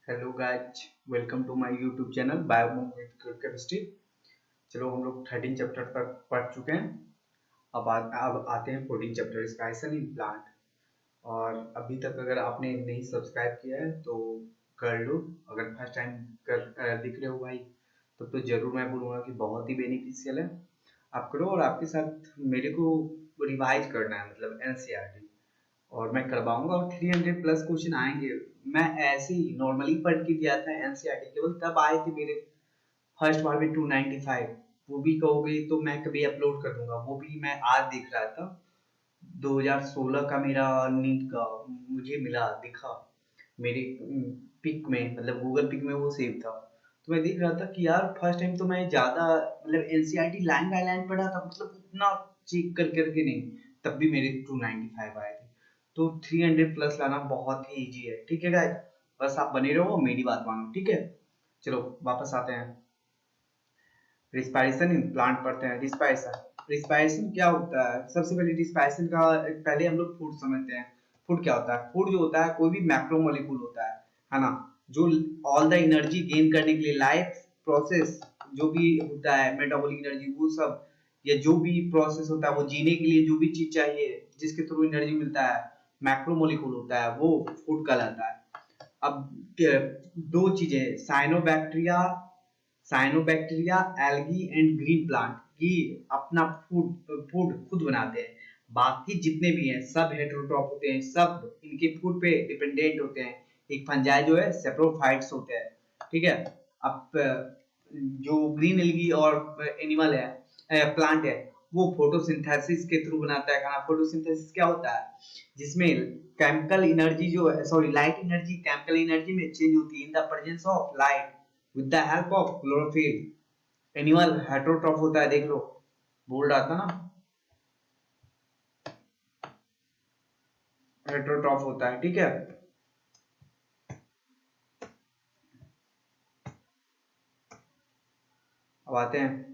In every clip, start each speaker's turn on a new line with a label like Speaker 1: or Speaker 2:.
Speaker 1: Hello guys, welcome to my YouTube channel bio with chemistry. चलो हम लोग 13 chapter तक पढ़ चुके हैं। अब आते हैं 14 चैप्टर स्पाइसन इन प्लांट। और अभी तक अगर आपने नहीं सब्सक्राइब किया है तो कर लो। अगर फर्स्ट टाइम दिख रहे हो भाई तब तो जरूर मैं बोलूँगा कि बहुत ही बेनिफिशियल है। आप करो और आपके साथ मेरे को रिवाइज करना है, मतलब एनसीईआरटी, और मैं करवाऊंगा और 300 प्लस क्वेश्चन आएंगे। मैं ऐसे ही नॉर्मली पढ़ के दिया था एनसीईआरटी, केवल तब आए थे मेरे फर्स्ट बार में 295। वो भी कहोगे तो मैं कभी अपलोड कर दूंगा, वो भी मैं आज देख रहा था। 2016 का मेरा नीट का मुझे मिला, दिखा मेरे पिक में, मतलब गूगल पिक में वो सेव था। तो मैं देख रहा था कि यार फर्स्ट टाइम तो मैं ज्यादा मतलब एनसीईआरटी लाइन बाय लाइन पढ़ा था, मतलब उतना चेक कर करके नहीं, तब भी मेरे 295 आए थे। तो 300 प्लस लाना बहुत ही इजी है, ठीक है गाइस। बस आप बने रहो, मेरी बात मानो, ठीक है। चलो वापस आते हैं। रिस्पायरेशन इन प्लांट पढ़ते हैं। रिस्पायरेशन रिस्पायरेशन क्या होता है? सबसे पहले रिस्पायरेशन का पहले हम लोग फूड समझते हैं। फूड क्या होता है? फूड जो होता है कोई भी मैक्रो मॉलिक्यूल होता है ना, जो ऑल द एनर्जी गेन करने के लिए लाइफ प्रोसेस जो भी होता है, मेटाबॉलिक एनर्जी वो सब, या जो भी प्रोसेस होता है वो जीने के लिए जो भी चीज चाहिए जिसके थ्रू एनर्जी मिलता है, मैक्रो मॉलिक्यूल होता है, वो फूड कहलाता है। अब दो चीजें, cyanobacteria algae and green plant, ये अपना फूड फूड खुद बनाते हैं। बाकी जितने भी हैं सब हेटेरोट्रॉफ होते हैं, सब इनके फूड पे डिपेंडेंट होते हैं। एक फंजाई जो है सेप्रोफाइट्स होते हैं, ठीक है। अब जो ग्रीन एल्गी और एनिमल है, प्लांट है, वो फोटोसिंथेसिस के थ्रू बनाता है खाना। फोटोसिंथेसिस क्या होता है? जिसमें केमिकल एनर्जी जो है, sorry, light energy chemical energy में चेंज होती है in the presence of light with the help of chlorophyll. Animal heterotroph होता है, देख लो, बोल रहा था ना, हेटेरोट्रॉफ होता है, ठीक है। अब आते हैं,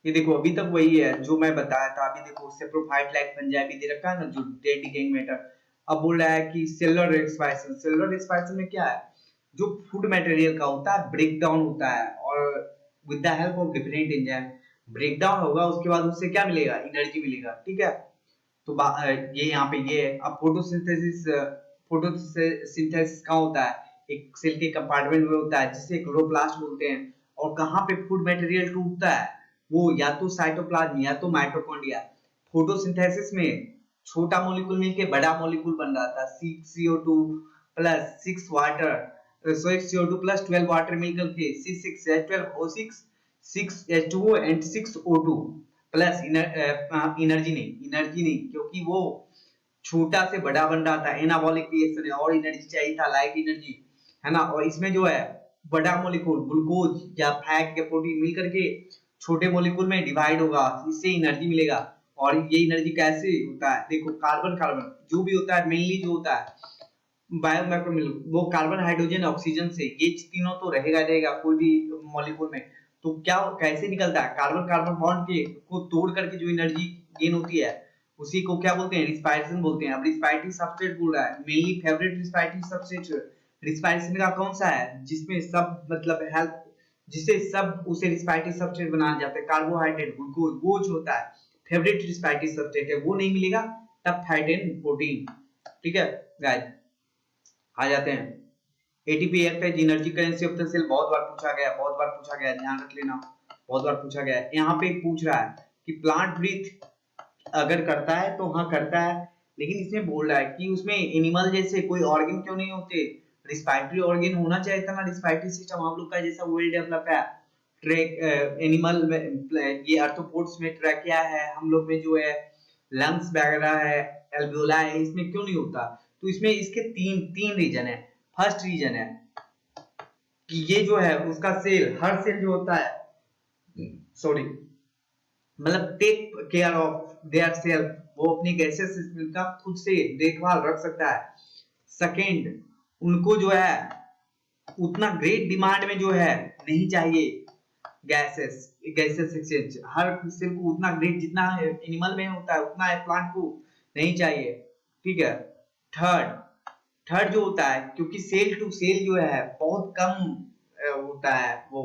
Speaker 1: ये देखो अभी तक वही है जो मैं बताया था। अभी देखो सेप्रोफाइट लाइक फंजाई भी दे रखा है ना, जो डेड डिकेइंग मैटर। अब बोल रहा है कि सेलुलर एक्सपांशन। सेलुलर एक्सपांशन में क्या है? जो फूड मटेरियल का होता है ब्रेक डाउन होता है, और with the help of different enzyme break down होगा, उसके बाद उससे क्या मिलेगा? एनर्जी मिलेगा, ठीक है। तो ये यहाँ पे ये है। अब फोटोसिंथेसिस, फोटोसिंथेसिस कहाँ होता है? एक सेल के कंपार्टमेंट में होता है जिसे क्लोरोप्लास्ट बोलते हैं। और कहाँ पे फूड मटेरियल टूटता है? वो या तो साइटोप्लाज्म या तो माइटोकॉन्ड्रिया। फोटोसिंथेसिस में छोटा मॉलिक्यूल मिलके बड़ा मॉलिक्यूल बन रहा था, 6CO2 plus 6 water, 6CO2 plus 12 water मिलकर के C6H12O6 6H2O and 6O2 plus energy नहीं, क्योंकि वो छोटा से बड़ा बन रहा था, एनाबॉलिक रिएक्शन है और एनर्जी चाहिए था, लाइट एनर्जी, है ना। और इसमें जो है बड़ा मॉलिक्यूल ग्लूकोज या फैट या प्रोटीन मिलकर के छोटे मॉलिक्यूल में डिवाइड होगा, इससे एनर्जी मिलेगा। और ये एनर्जी कैसे होता है? देखो कार्बन कार्बन जो भी होता है, मेनली जो होता है बायोमैक्रोमिल, वो कार्बन हाइड्रोजन ऑक्सीजन से, ये तीनों तो रहेगा रहेगा कोई भी मॉलिक्यूल में। तो क्या कैसे निकलता है? कार्बन कार्बन बॉन्ड के को तोड़ करके जो एनर्जी गेन होती है उसी को क्या बोलते हैं? रिस्पायरेशन बोलते हैं। अब रिस्पायरेटरी सबस्ट्रेट बोल रहा है, mainly favourite respiratory substrate respiration का कौन सा है? जिसमें सब मतलब हेल्प, जिसे सब उसे रिस्पायरेटरी सबस्ट्रेट बनाया जाता है, कार्बोहाइड्रेट ग्लूकोज, वो जो होता है फेवरेट रिस्पायरेटरी सबस्ट्रेट है, वो नहीं मिलेगा तब फैट एंड प्रोटीन, ठीक है गाइस। आ जाते हैं, ATP act as energy currency of the cell, बहुत बार पूछा गया, बहुत बार पूछा गया, ध्यान रख लेना, बहुत बार पूछा गया है। यहाँ पे पूछ रहा है कि प्लांट ब्रीथ अगर करता है तो हाँ करता है, लेकिन इसमें बोल रहा है कि उसमें एनिमल जैसे कोई ऑर्गन क्यों नहीं होते? रिस्पायरेटरी ऑर्गन होना चाहिए था ना। रिस्पायरेटरी सिस्टम हम लोग का जैसा वेल डेवलप है। ट्रैक एनिमल में ये आर्थ्रोपोड्स में ट्रैकिया है, हम लोग में जो है लंग्स वगैरह है, एल्वियोला है, इसमें क्यों नहीं होता? तो इसमें इसके तीन तीन रीजन है। फर्स्ट रीजन है कि ये जो है उसका सेल, हर सेल जो होता है, सॉरी, मतलब take care of their self, वो अपनी गैसेस सिस्टम का खुद से देखभाल रख सकता है। सेकेंड, उनको जो है उतना ग्रेट डिमांड में जो है नहीं चाहिए गैसेस, गैसेस एक्सचेंज, हर सेल को उतना ग्रेट जितना एनिमल में होता है उतना है प्लांट को नहीं चाहिए, ठीक है। थर्ड थर्ड जो होता है, क्योंकि सेल टू सेल जो है बहुत कम होता है वो,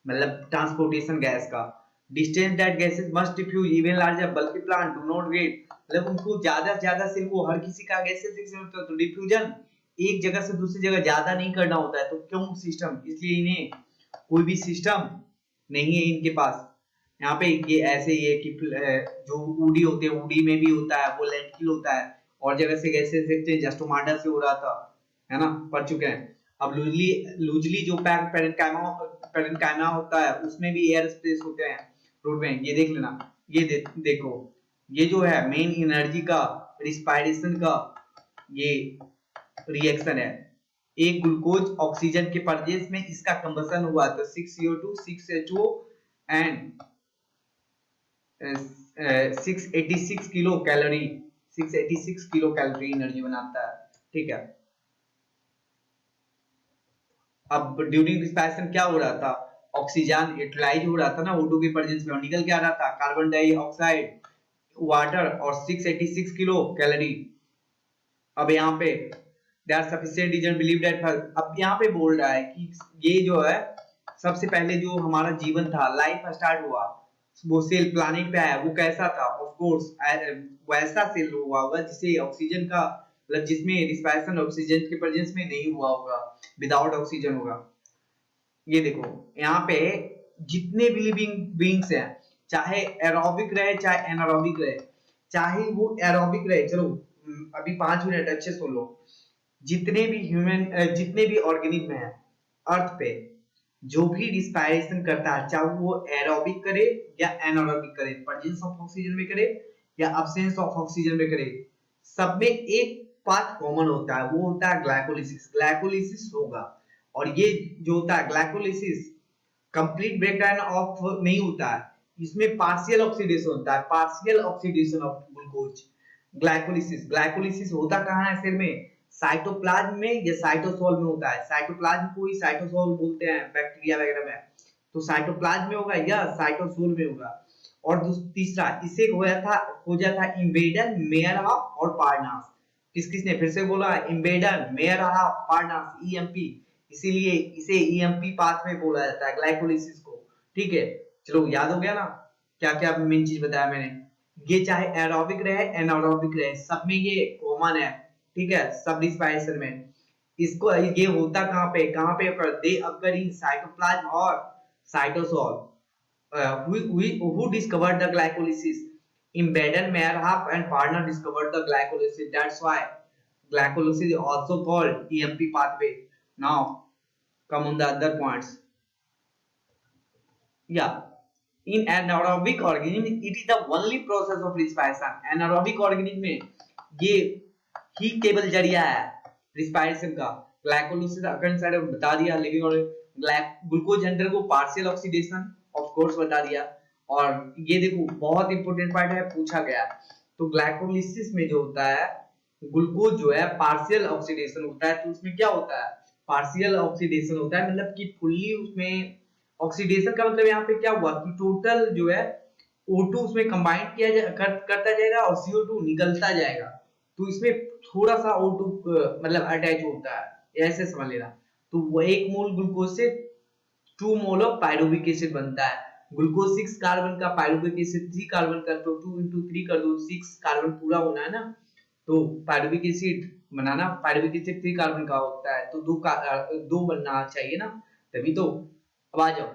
Speaker 1: मतलब ट्रांसपोर्टेशन गैस का, distance that gases must diffuse even larger बल्कि प्लांट डू नॉट गेट, मतलब उनको ज्यादा से ज्यादा सेल, वो हर किसी का गैसेस होता है, तो डिफ्यूजन एक जगह से दूसरी जगह ज्यादा नहीं करना होता है, तो क्यों सिस्टम, इसलिए इन्हें कोई भी सिस्टम नहीं है इनके पास। यहाँ पे ये ऐसे ही है कि जो ऊडी होते हैं, ऊडी में भी होता है वो लैंडफिल होता है, और जगह से गैसेस देखते हैं, जस्टोमाडा से हो रहा था, है ना, पढ़ चुके हैं। अब लूजली लूजली जो पैरेन्काइमा होता है उसमें भी एयर स्पेस होते हैं रोड में, ये देख लेना। ये देखो, ये जो है मेन एनर्जी का, रिस्पायरेशन का ये रिएक्शन है। एक ग्लूकोज ऑक्सीजन के परजेस में इसका कंबसन हुआ तो 6CO2 6H2O and 686 kilo calorie, 686 kilo calorie energy बनाता है, ठीक है। अब ड्यूरिंग रिस्पायरेशन क्या हो रहा था, ऑक्सीजन यूटिलाइज हो रहा था ना O2 के प्रेजेंस में, और निकल के आ रहा था कार्बन डाइऑक्साइड, वाटर और 686 किलो कैलोरी। अब यहाँ पे there are sufficient reason believe that, अब यहाँ पे बोल रहा है कि ये जो है सबसे पहले जो हमारा जीवन था, लाइफ स्टार्ट हुआ, वो सेल प्लानिट पे आया, वो कैसा था, ऑफ कोर्स वैसा सेल हुआ होगा जिसे ऑक्सीजन का, मतलब जिसमें रिस्पायरेशन ऑक्सीजन के प्रेजेंस में नहीं हुआ होगा, विदाउट ऑक्सीजन होगा। ये देखो यहाँ पे जितने भी लिविंग बींग्स हैं, चाहे एरोबिक रहे चाहे एनारोबिक रहे, चाहे वो एरोबिक रहे, चलो अभी 5 मिनट अच्छे सुन लो, जितने भी जितने भी ऑर्गेनिज्म है अर्थ पे, जो भी रिस्पायरेशन करता है, चाहे वो एरोबिक करे या एनारोबिक करे, प्रेजेंस ऑफ ऑक्सीजन में करे या अब्सेंस ऑफ ऑक्सीजन में करे, सब में एक पाथ कॉमन होता है, वो होता है ग्लाइकोलिसिस। ग्लाइकोलिसिस होगा, और ये जो होता है ग्लाइकोलिसिस कंप्लीट ब्रेकडाउन ऑफ नहीं होता है, इसमें पार्शियल ऑक्सीडेशन होता है, partial oxidation of glucose. Glycolysis, glycolysis होता कहाँ है सेल में, साइटोप्लाज्म में या साइटोसोल में होता है। साइटोप्लाज्म को ही साइटोसोल बोलते हैं बैक्टीरिया वगैरह में, तो साइटोप्लाज्म में होगा या साइटोसोल में होगा। और तीसरा इसे खोजा था इम्बेडन, मेयरहॉफ और पार्नास। किस किसने, फिर से बोला, इम्बेडन, मेयरहॉफ, पार्नास, ईएमपी, इसीलिए इसे ईएमपी पाथवे बोला जाता है ग्लाइकोलिसिस को, ठीक है। चलो याद हो गया ना क्या क्या मेन चीज बताया मैंने। ये चाहे एरोबिक रहे एनारोबिक रहे, सब में ये कॉमन है, ठीक है, सब रिस्पायरेशन में। इसको ये होता कहाँ पे दे अकर इन साइटोप्लाज्म और cytosol. who discovered the glycolysis? Imbaden, Meyerhoff and Parner discovered the glycolysis, that's why glycolysis is also called EMP pathway. Now come on the other points. Yeah, in anaerobic organism it is the only process of respiration. anaerobic organism में ये ही केवल जरिया है respiration का। Glycolysis अकन side बता दिया, living और glucose undergo partial oxidation, of course बता दिया। और ये देखो बहुत इंपॉर्टेंट पार्ट है, पूछा गया, तो ग्लाइकोलिसिस में जो होता है ग्लूकोज जो है पार्शियल ऑक्सीडेशन होता है, तो उसमें क्या होता है, पार्शियल ऑक्सीडेशन होता है, मतलब कि फुल्ली उसमें ऑक्सीडेशन का मतलब यहाँ पे क्या हुआ कि टोटल जो है O2 उसमें कंबाइन करता जाएगा और CO2 निकलता जाएगा, तो इसमें थोड़ा सा O2 मतलब अटैच होता है, ऐसे समझ लेना। तो वो 1 मोल ग्लूकोज से 2 मोल ऑफ पायरुविक एसिड बनता है। ग्लूकोज 6 कार्बन का, पायरुविक एसिड 3 कार्बन का, तो 2 into 3 कर दो, 6 कार्बन पूरा होना है ना, तो पायरुविक एसिड बनाना, पायरुविक एसिड 3 कार्बन का होता है, तो 2 बनना चाहिए ना, तभी तो। अब आ जाओ,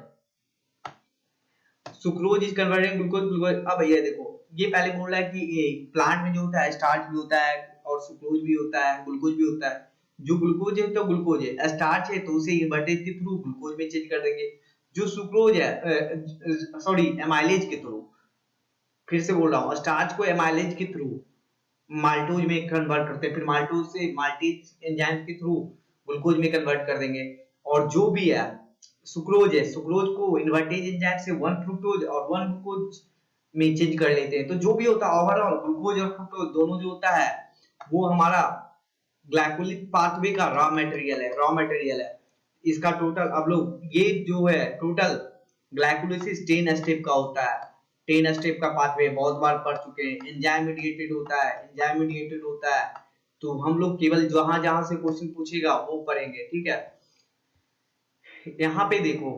Speaker 1: sucrose is converted glucose, glucose. अब भैया देखो, ये पहले बोल रहा है कि ये प्लांट में जो होता है स्टार्च भी होता है और सुक्रोज भी होता है, ग्लूकोज भी होता है। जो ग्लूकोज है तो ग्लूकोज है, स्टार्च है तो उसे इन्वर्टेज के थ्रू ग्लूकोज में चेंज कर देंगे। जो सुक्रोज है सॉरी एमाइलेज के थ्रू, फिर से बोल रहा हूँ, स्टार्च को एमाइलेज के थ्रू माल्टोज में कन्वर्ट करते हैं, फिर माल्टोज से माल्टेज एंजाइम के थ्रू ग्लूकोज में कन्वर्ट कर देंगे। और जो भी है सुक्रोज है, सुक्रोज को इन्वर्टेज एंजाइम से 1 फ्रुक्टोज और 1 ग्लूकोज में चेंज कर लेते हैं। तो जो भी होता है ओवरऑल ग्लूकोज और फ्रुक्टोज दोनों जो होता है वो हमारा ग्लाइकोलिक पाथवे का रॉ मटेरियल है, रॉ मटेरियल है। इसका टोटल अब लोग ये जो है टोटल ग्लाइकोलिसिस 10 स्टेप का होता है, 10 स्टेप का पाथवे बहुत बार पढ़ चुके हैं। एंजाइम मीडिएटेड होता है, एंजाइम मीडिएटेड होता है, तो हम लोग केवल जहां जहां से क्वेश्चन पूछेगा वो पढ़ेंगे, ठीक है। यहाँ पे देखो,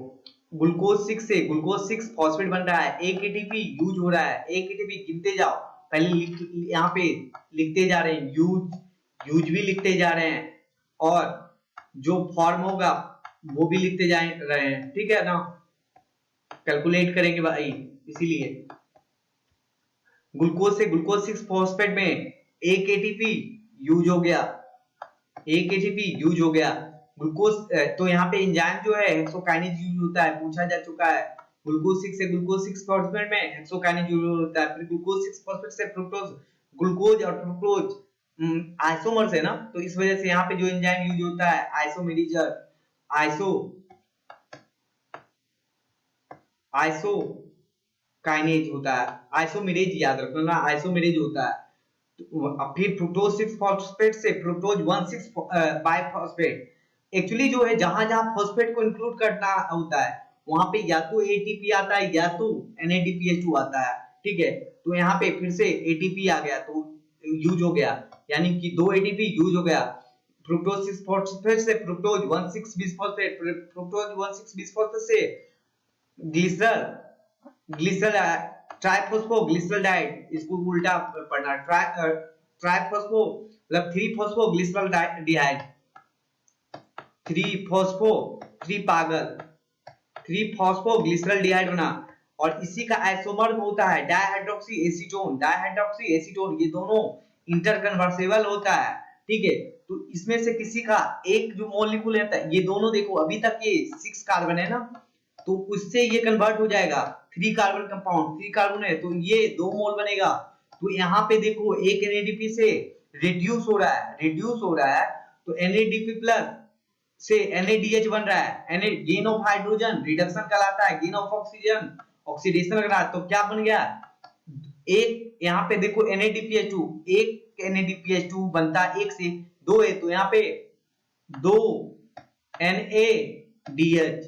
Speaker 1: ग्लूकोज 6 से ग्लूकोज 6 फॉस्फेट बन रहा है, 1 एटीपी यूज हो रहा है, 1 एटीपी गिनते जाओ, पहले यहाँ पे लिखते जा रहे हैं, यूज भी लिखते जा रहे हैं, और जो फॉर्म होगा वो भी लिखते जा रहे हैं, ठीक है ना, कैलकुलेट करेंगे भाई। इसीलिए ग्लूकोज से ग्लूकोज 6 फॉस्फेट में 1 एटीपी यूज हो गया, 1 एटीपी यूज हो गया। ग्लूकोज तो यहाँ पे एंजाइम जो है हेक्सोकाइनेज यूज होता है, पूछा जा चुका है। ग्लूकोज 6 से ग्लूकोज 6 फॉस्फेट में हेक्सोकाइनेज यूज होता है, फिर ग्लूकोज 6 फॉस्फेट से फ्रुक्टोज, ग्लूकोज और फ्रुक्टोज आइसोमर्स है ना, तो इस वजह से यहाँ पे जो एंजाइम यूज होता है आइसोमेरिजर, आइसोकाइनेज होता है, आइसोमेरेज याद रखना, आइसोमेरेज होता है। फिर फ्रुक्टोज 6 फॉस्फेट से फ्रुक्टोज 1,6 बाइफॉस्फेट। एक्चुअली जो है जहां जहां फॉस्फेट को इंक्लूड करना होता है वहां पे या तो एटीपी आता है या तो NADPH2 आता है, ठीक है। तो यहाँ पे फिर से एटीपी आ गया तो यूज हो गया, यानी कि 2 एटीपी यूज हो गया। फ्रुक्टोज 6 फॉस्फेट से फ्रुक्टोज 1,6 बिसफॉस्फेट, फ्रुक्टोज 1,6 बिसफॉस्फेट से ग्लिसरल ग्लिसरल ट्राइफॉस्फोग्लिसरॉल्डाइड, इसको उल्टा पढ़ना, ट्राइफॉस्फो मतलब 3-फॉस्फोग्लिसरॉल्डिहाइड, 3-फॉस्फोग्लिसरॉल्डिहाइड बना। और इसी का आइसोमर होता है डाइहाइड्रोक्सी एसीटोन, डाइहाइड्रोक्सी एसीटोन, ये दोनों इंटरकन्वर्सेबल होता है, ठीक है। तो इसमें से किसी का एक जो मॉलिक्यूल रहता है, ये दोनों देखो अभी तक ये 6 कार्बन है ना, तो उससे ये कन्वर्ट हो जाएगा 3 कार्बन कंपाउंड, 3 कार्बन है तो ये 2 मोल बनेगा। तो यहाँ पे देखो एक NADP से रिड्यूस हो रहा है, तो NADP प्लस से NADH बन रहा है, गेन ऑफ हाइड्रोजन रिडक्शन कहलाता है, गेन ऑफ ऑक्सीजन ऑक्सीडेशन कहलाता है। तो क्या बन गया, एक यहाँ पे देखो NADPH2, एक NADPH2 बनता है, एक से 2 है तो यहाँ पे 2 NADH,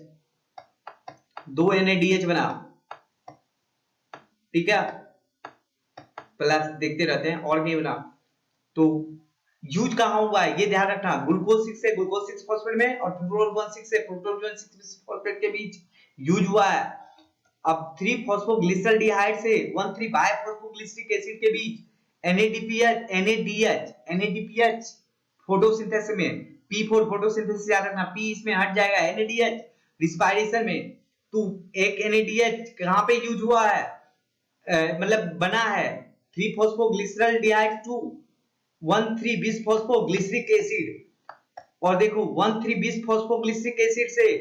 Speaker 1: 2 NADH बना, ठीक है। प्लस देखते रहते हैं और नहीं बना। तो यूज कहां हुआ है ये ध्यान रखना, ग्लूकोज 6 से ग्लूकोज 6 फॉस्फेट में और फ्रुक्टोज 1,6 से फ्रुक्टोज 1,6 फॉस्फेट के बीच यूज हुआ है। अब 3-फॉस्फोग्लिसरॉल्डिहाइड से 1,3 बाइफॉस्फोग्लिसरिक एसिड के बीच NADPH फोटोसिंथेसिस में, P4 फोटोसिंथेसिस याद रखना, P इसमें हट जाएगा, NADH रिस्पायरेशन में। तो एक NADH कहां पे यूज हुआ है, मतलब बना है 3-फॉस्फोग्लिसरॉल्डिहाइड 2 1,3 बिसफॉस्फोग्लिसरिक एसिड, और देखो 1,3 बिसफॉस्फोग्लिसरिक एसिड से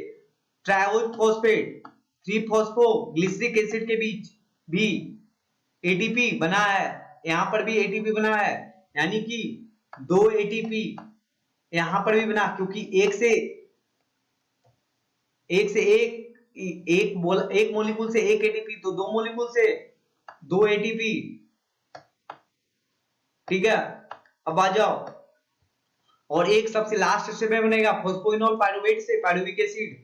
Speaker 1: ट्रायोज फॉस्फेट 3-फॉस्फोग्लिसरिक एसिड के बीच भी ATP बना है, यहां पर भी ATP बना है, यानी कि 2 ATP यहां पर भी बना, क्योंकि एक से एक मॉलिक्यूल से 1 ATP, तो 2 मॉलिक्यूल से 2 ATP, ठीक है। अब आ जाओ, और एक सबसे लास्ट स्टेप में बनेगा फॉस्फोइनोल पाइरुवेट से पाइरुविक एसिड,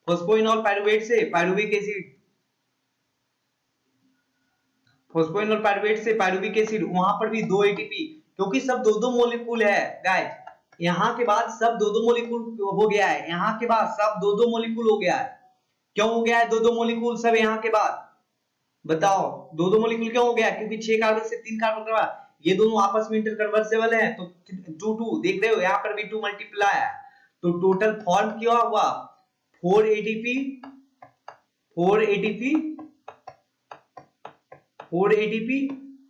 Speaker 1: फॉस्फोइनोल पाइरुवेट से पाइरुविक एसिड, फॉस्फोइनोल पाइरुवेट से पाइरुविक एसिड, वहां पर भी 2 ATP, क्योंकि सब 2-2 मॉलिक्यूल है गाइस, यहां के बाद सब 2-2 मॉलिक्यूल हो गया है, यहां के बाद सब 2-2 मॉलिक्यूल हो गया है। क्यों हो गया है 2-2 मॉलिक्यूल सब यहां के बाद, बताओ 2-2 मॉलिक्यूल क्यों हो गया, क्योंकि 6 कार्बन से 3 कार्बन के बाद ये दोनों आपस में इंटरकन्वर्सेबल हैं, तो 2-2 देख रहे हो, यहां पर भी 2 मल्टीप्लाई है, तो टोटल फॉर्म क्या हुआ 4 ATP 4 ATP 4 ATP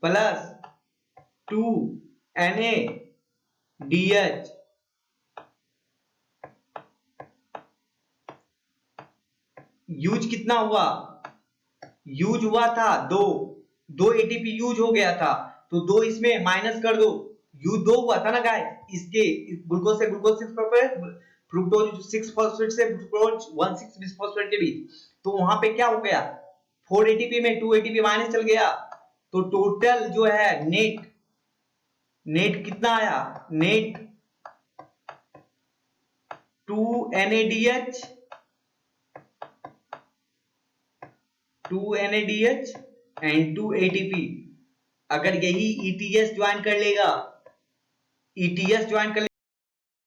Speaker 1: plus 2 NADH, use कितना हुआ, यूज हुआ था 2 ATP यूज हो गया था, तो 2 इसमें माइनस कर दो, यूज 2 हुआ था ना गाइस, इसके ग्लूकोज से ग्लूकोज 6 फॉस्फेट, फ्रुक्टोज 6 फॉस्फेट से फ्रुक्टोज 1,6 बिसफॉस्फेट के बीच, तो वहां पे क्या हो गया 4 ATP में 2 ATP माइनस चल गया, तो टोटल जो है नेट कितना आया, net 2 NADH 2 NADH and 2 ATP। अगर यही ETS ज्वाइन कर लेगा ईटीएस ज्वाइन कर